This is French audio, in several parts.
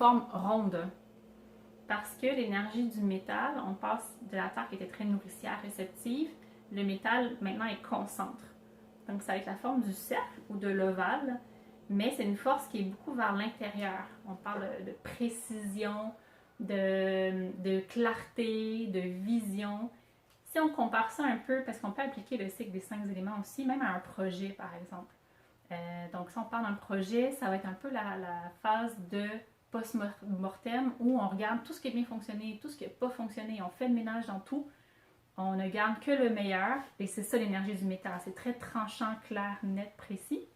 forme ronde. Parce que l'énergie du métal, on passe de la terre qui était très nourricière, réceptive, le métal maintenant est concentre. Donc ça va être la forme du cercle ou de l'ovale, mais c'est une force qui est beaucoup vers l'intérieur. On parle de précision, de clarté, de vision. Si on compare ça un peu, parce qu'on peut appliquer le cycle des 5 éléments aussi, même à un projet par exemple. Donc si on parle d'un projet, ça va être un peu la phase de post-mortem où on regarde tout ce qui a bien fonctionné, tout ce qui n'a pas fonctionné, on fait le ménage dans tout, on ne garde que le meilleur, et c'est ça l'énergie du métal. C'est très tranchant, clair, net, précis.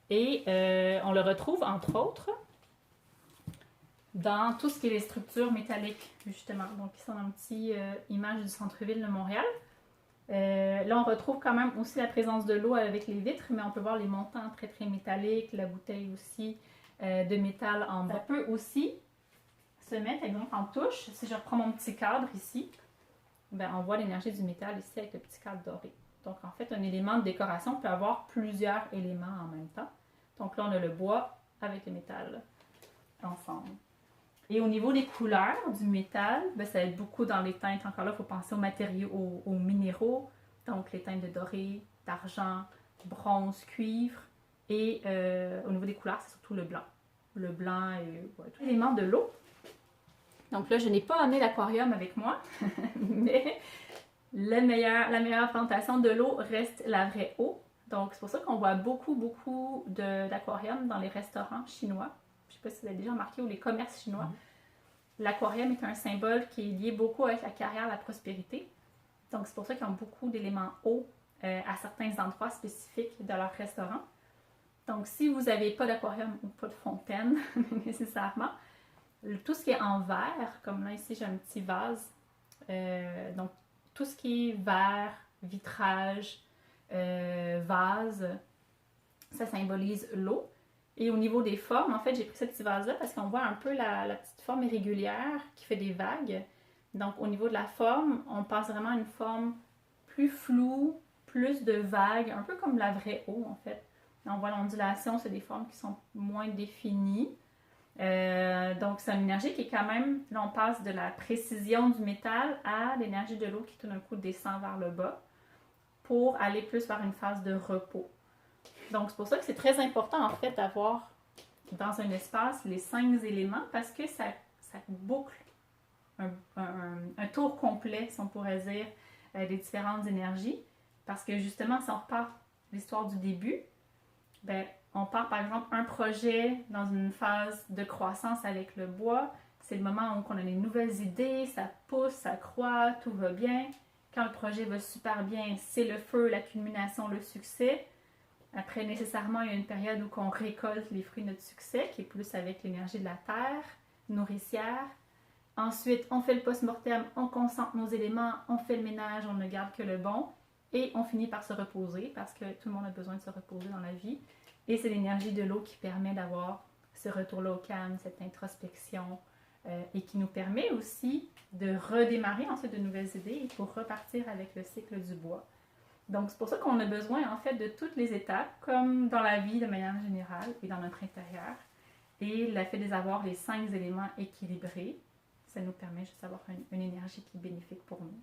Et on le retrouve, entre autres, dans tout ce qui est les structures métalliques, justement. Donc, ils sont dans une petite image du centre-ville de Montréal. Là, on retrouve quand même aussi la présence de l'eau avec les vitres, mais on peut voir les montants très, très métalliques, la bouteille aussi de métal en bas. Ça peut aussi se mettre, exemple, en touche. Si je reprends mon petit cadre ici, ben, on voit l'énergie du métal ici avec le petit cadre doré. Donc, en fait, un élément de décoration peut avoir plusieurs éléments en même temps. Donc là, on a le bois avec le métal ensemble. Et au niveau des couleurs du métal, ben, ça va être beaucoup dans les teintes. Encore là, il faut penser aux matériaux, aux minéraux. Donc, les teintes de doré, d'argent, bronze, cuivre. Et au niveau des couleurs, c'est surtout le blanc. Le blanc et ouais, tout l'élément de l'eau. Donc là, je n'ai pas amené l'aquarium avec moi, mais la meilleure plantation de l'eau reste la vraie eau. Donc c'est pour ça qu'on voit beaucoup d'aquariums dans les restaurants chinois. Je ne sais pas si vous avez déjà remarqué, ou les commerces chinois. L'aquarium est un symbole qui est lié beaucoup avec la carrière, la prospérité. Donc c'est pour ça qu'ils ont beaucoup d'éléments eau à certains endroits spécifiques de leur restaurant. Donc si vous n'avez pas d'aquarium ou pas de fontaine nécessairement, tout ce qui est en verre, comme là ici j'ai un petit vase, donc tout ce qui est verre, vitrage, vase, ça symbolise l'eau. Et au niveau des formes, en fait, j'ai pris ce petit vase-là parce qu'on voit un peu la petite forme irrégulière qui fait des vagues. Donc au niveau de la forme, on passe vraiment à une forme plus floue, plus de vagues, un peu comme la vraie eau en fait. On voit l'ondulation, c'est des formes qui sont moins définies. Donc c'est une énergie qui est quand même, là on passe de la précision du métal à l'énergie de l'eau qui tout d'un coup descend vers le bas pour aller plus vers une phase de repos. Donc c'est pour ça que c'est très important en fait d'avoir dans un espace les 5 éléments parce que ça boucle un tour complet, si on pourrait dire, des différentes énergies. Parce que justement, si on repart l'histoire du début, ben, on part par exemple un projet dans une phase de croissance avec le bois. C'est le moment où on a les nouvelles idées, ça pousse, ça croît, tout va bien. Quand le projet va super bien, c'est le feu, la culmination, le succès. Après, nécessairement, il y a une période où on récolte les fruits de notre succès, qui est plus avec l'énergie de la terre, nourricière. Ensuite, on fait le post-mortem, on concentre nos éléments, on fait le ménage, on ne garde que le bon. Et on finit par se reposer, parce que tout le monde a besoin de se reposer dans la vie. Et c'est l'énergie de l'eau qui permet d'avoir ce retour-là au calme, cette introspection, et qui nous permet aussi de redémarrer ensuite de nouvelles idées pour repartir avec le cycle du bois. Donc c'est pour ça qu'on a besoin en fait de toutes les étapes, comme dans la vie de manière générale et dans notre intérieur. Et le fait d'avoir les 5 éléments équilibrés, ça nous permet juste d'avoir une énergie qui est bénéfique pour nous.